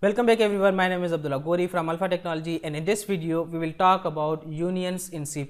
Welcome back everyone, my name is Abdullah Gori from Alpha Technology, and in this video we will talk about unions in C++.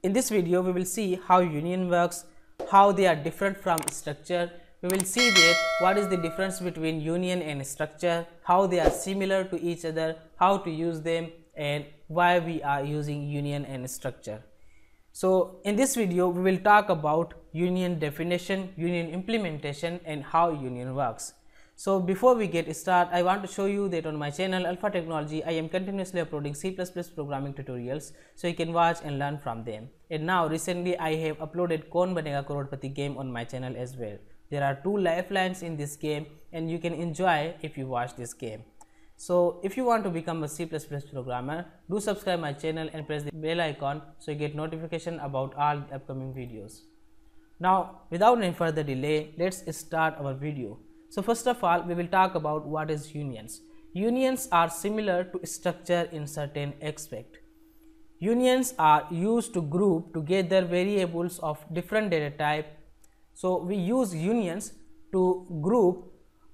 In this video we will see how union works, how they are different from structure. We will see that what is the difference between union and structure, how they are similar to each other, how to use them, and why we are using union and structure. So in this video we will talk about union definition, union implementation, and how union works. So before we get started, I want to show you that on my channel Alpha Technology I am continuously uploading C++ programming tutorials, so you can watch and learn from them. And now recently I have uploaded Kaun Banega Crorepati game on my channel as well. There are 2 lifelines in this game and you can enjoy if you watch this game. So if you want to become a C++ programmer, do subscribe my channel and press the bell icon so you get notification about all the upcoming videos. Now without any further delay, let's start our video. So first of all, we will talk about what is unions. Unions are similar to structure in certain aspect. Unions are used to group together variables of different data type. So we use unions to group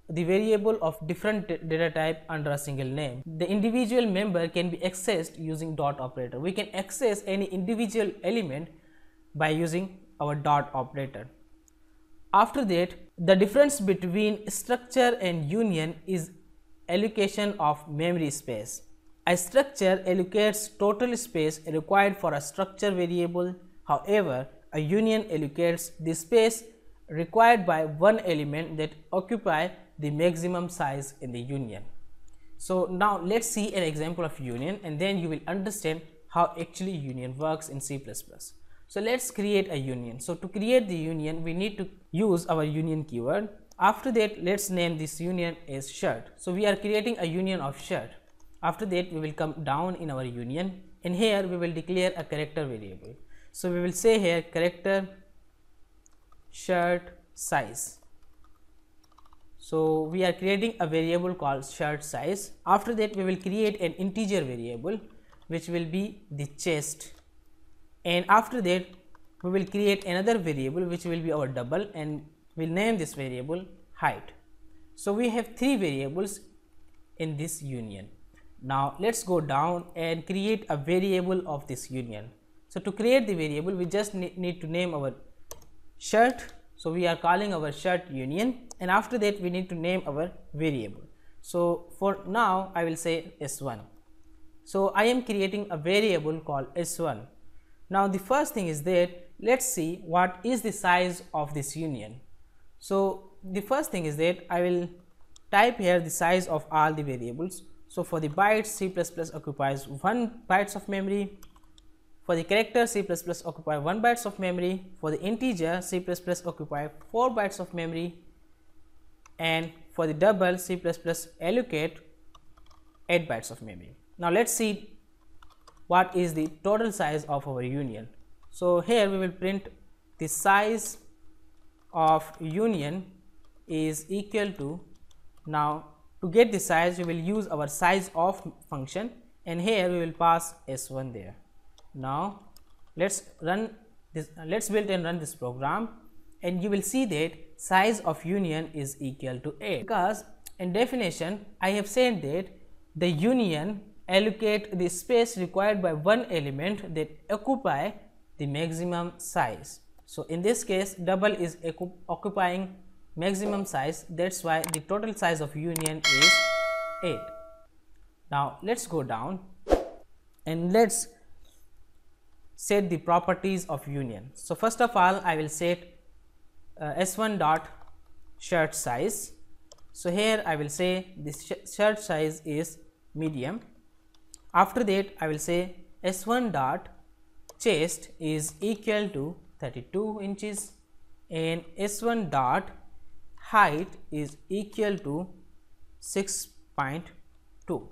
the variable of different data type under a single name. The individual member can be accessed using dot operator. We can access any individual element by using our dot operator. After that, the difference between structure and union is allocation of memory space. A structure allocates total space required for a structure variable. However, a union allocates the space required by one element that occupy the maximum size in the union. So now let's see an example of union, and then you will understand how actually union works in C++. So let's create a union. So to create the union, we need to use our union keyword. After that, let's name this union as shirt. So we are creating a union of shirt. After that, we will come down in our union, and here we will declare a character variable. So we will say here character shirt size. So we are creating a variable called shirt size. After that, we will create an integer variable which will be the chest. And after that, we will create another variable which will be our double, and we'll name this variable height. So we have 3 variables in this union. Now let's go down and create a variable of this union. So to create the variable, we just need to name our shirt. So we are calling our shirt union, and after that we need to name our variable. So for now I will say S1. So I am creating a variable called S1. Now the first thing is that let's see what is the size of this union. So the first thing is that I will type here the size of all the variables. So for the bytes, C++ occupies 1 bytes of memory. For the character, C++ occupy 1 bytes of memory. For the integer, C++ occupy 4 bytes of memory. And for the double, C++ allocate 8 bytes of memory. Now let's see what is the total size of our union. So here we will print the size of union is equal to, now to get the size we will use our size of function, and here we will pass S1 there. Now let's run this, let's build and run this program, and you will see that size of union is equal to 8, because in definition I have said that the union allocate the space required by one element that occupy the maximum size. So in this case double is occupying maximum size, that's why the total size of union is 8. Now let's go down and let's set the properties of union. So first of all I will set S1 dot shirt size. So here I will say this shirt size is medium. After that I will say S1 dot chest is equal to 32 inches and S1 dot height is equal to 6.2.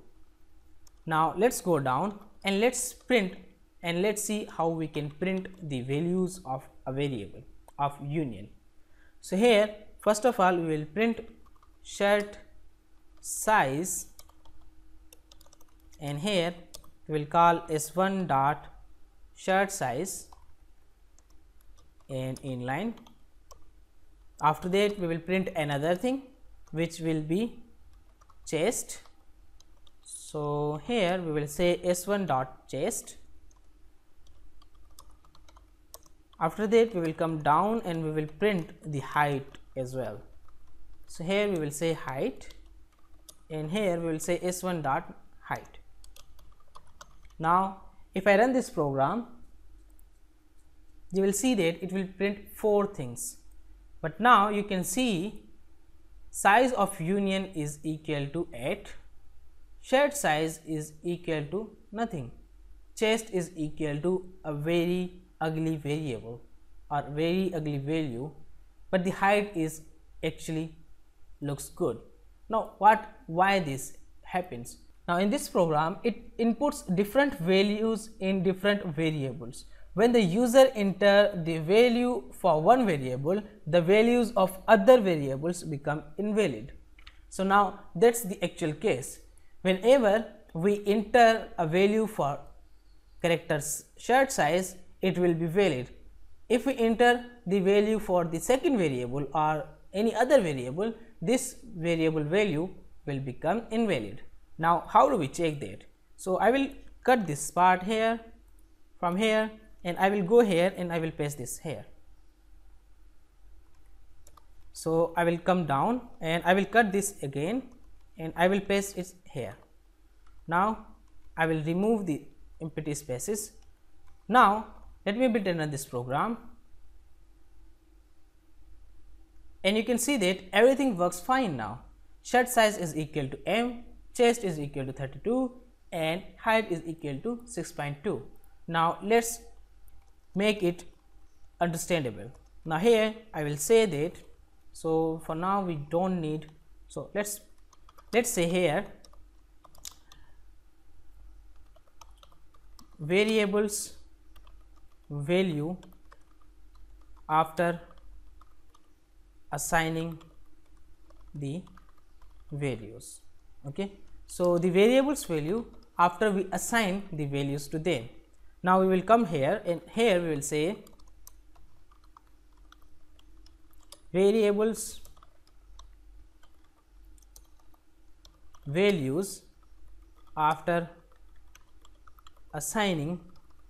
Now let's go down and let's print, and let's see how we can print the values of a variable of union. So here first of all we will print shirt size, and here we will call S1 dot shirt size and inline. After that we will print another thing which will be chest, So here we will say s1 dot chest. After that we will come down and we will print the height as well. So here we will say height, and here we will say s1 dot height. Now if I run this program, you will see that it will print 4 things, but now you can see size of union is equal to 8, shared size is equal to nothing, chest is equal to a very ugly variable or very ugly value, but the height is actually looks good. Now why this happens? Now in this program it inputs different values in different variables. When the user enter the value for one variable, the values of other variables become invalid. So now that's the actual case. Whenever we enter a value for character's shared size, it will be valid. If we enter the value for the second variable or any other variable, this variable value will become invalid. Now how do we check that? So I will cut this part here from here, and I will go here and I will paste this here. So I will come down and I will cut this again and I will paste it here. Now I will remove the empty spaces. Now let me build another this program, and you can see that everything works fine now. Shirt size is equal to m, chest is equal to 32, and height is equal to 6.2. Now let's make it understandable. Now here I will say that, so for now we don't need, so let's say here variables value after assigning the values. Okay, so the variables value after we assign the values to them. Now we will come here and here we will say variables values after assigning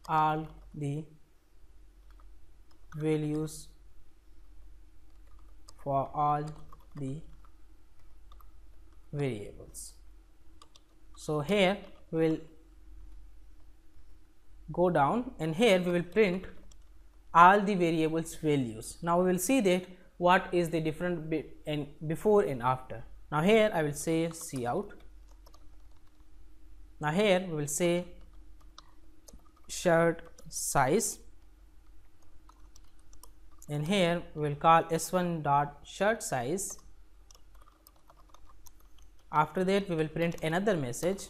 all the values for all the variables. So here we will go down and here we will print all the variables values. Now we will see that what is the different and before and after. Now here I will say cout. Now here we will say shirt size, and here we will call s1 dot shirt size. After that we will print another message.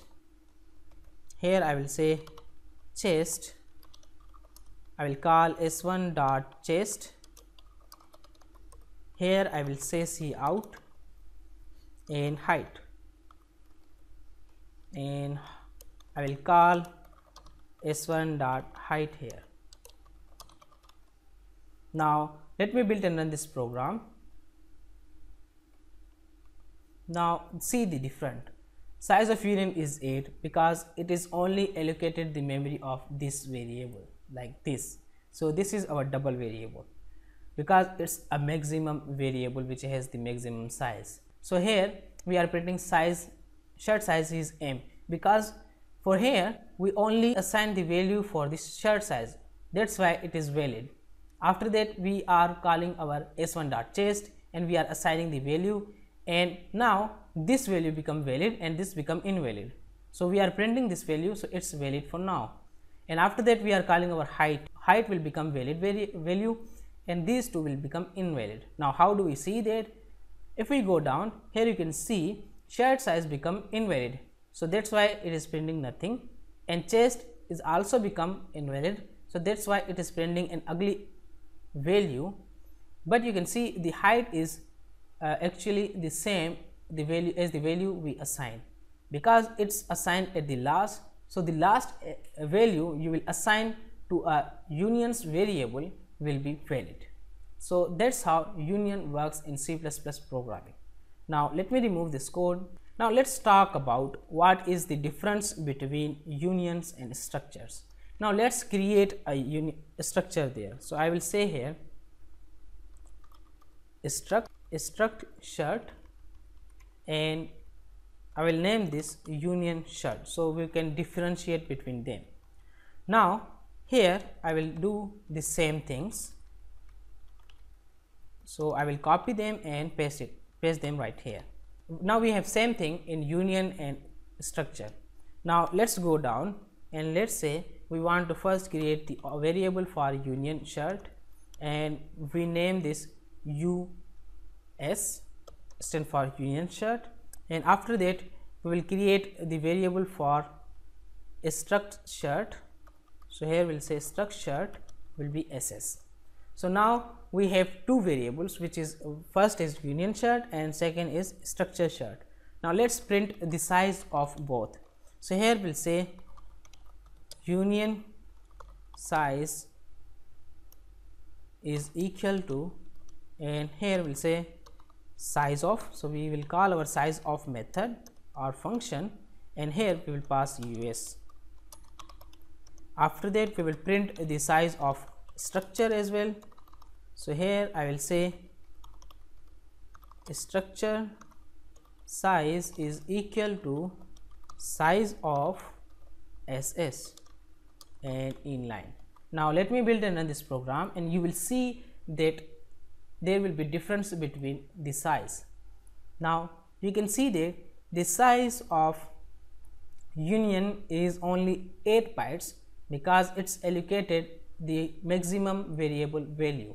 Here I will say chest, I will call s1 dot chest. Here I will say cout, and height, and I will call s1 dot height here. Now let me build and run this program. Now see the different size of union is 8 because it is only allocated the memory of this variable like this. So this is our double variable because it's a maximum variable which has the maximum size. So here we are printing size, shirt size is m because for here we only assign the value for this shirt size, that's why it is valid. After that we are calling our s1 dot chest and we are assigning the value, and now this value become valid and this become invalid. So we are printing this value, so it's valid for now. And after that we are calling our height will become valid value, and these two will become invalid. Now how do we see that? If we go down here, you can see shirt size become invalid, so that's why it is printing nothing, and chest is also become invalid, so that's why it is printing an ugly value. But you can see the height is actually the same the value as the value we assign because it's assigned at the last. So the last value you will assign to a unions variable will be valid. So that's how union works in C++ programming. Now let me remove this code. Now let's talk about what is the difference between unions and structures. Now let's create a structure there. So I will say here struct shirt, and I will name this union shirt, so we can differentiate between them. Now here I will do the same things. So I will copy them and paste them right here. Now we have same thing in union and structure. Now let's go down and let's say we want to first create the variable for union shirt, and we name this US, stand for union shirt, and after that we will create the variable for struct shirt. So here we will say struct shirt will be SS. So now we have two variables, which is first is union shirt and second is structure shirt. Now let's print the size of both. So here we'll say union size is equal to, and here we'll say size of. So we will call our size of method or function, and here we will pass US. After that we will print the size of structure as well. So here I will say structure size is equal to size of SS and inline. Now let me build and run this program, and you will see that there will be difference between the size. Now you can see that the size of union is only 8 bytes because it's allocated the maximum variable value,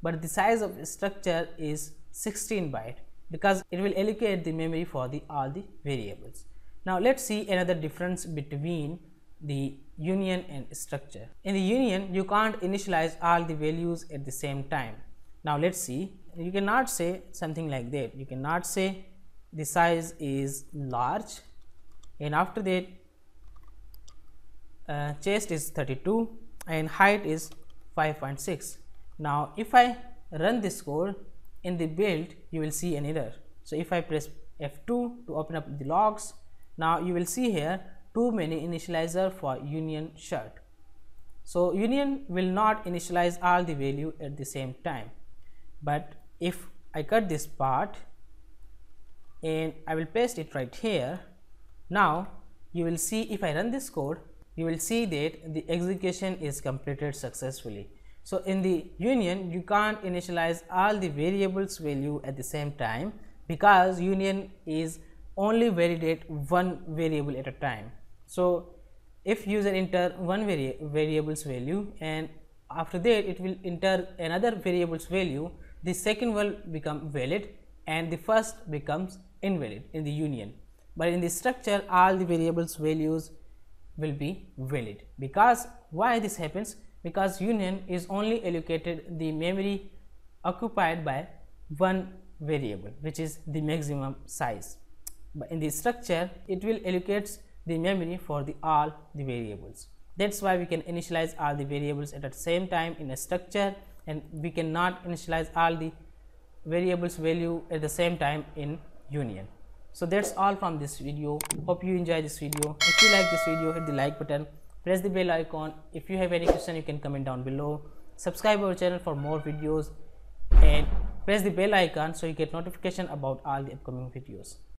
but the size of structure is 16 byte because it will allocate the memory for all the variables. Now let's see another difference between the union and structure. In the union you can't initialize all the values at the same time. Now let's see, you cannot say something like that. You cannot say the size is large and after that chest is 32 and height is 5.6. Now if I run this code in the build, you will see an error. So if I press F2 to open up the logs, now you will see here too many initializer for union shirt. So union will not initialize all the value at the same time, but if I cut this part and I will paste it right here, now you will see if I run this code, you will see that the execution is completed successfully. So in the union you can't initialize all the variables value at the same time because union is only validate one variable at a time. So if user enter one variable's value and after that it will enter another variable's value, the second will become valid and the first becomes invalid in the union. But in the structure all the variables values will be valid. Because why this happens? Because union is only allocated the memory occupied by one variable, which is the maximum size. But in the structure it will allocate the memory for all the variables. That's why we can initialize all the variables at the same time in a structure, and we cannot initialize all the variables value at the same time in union. So that's all from this video. Hope you enjoy this video. If you like this video, hit the like button, press the bell icon. If you have any question, you can comment down below. Subscribe our channel for more videos and press the bell icon so you get notification about all the upcoming videos.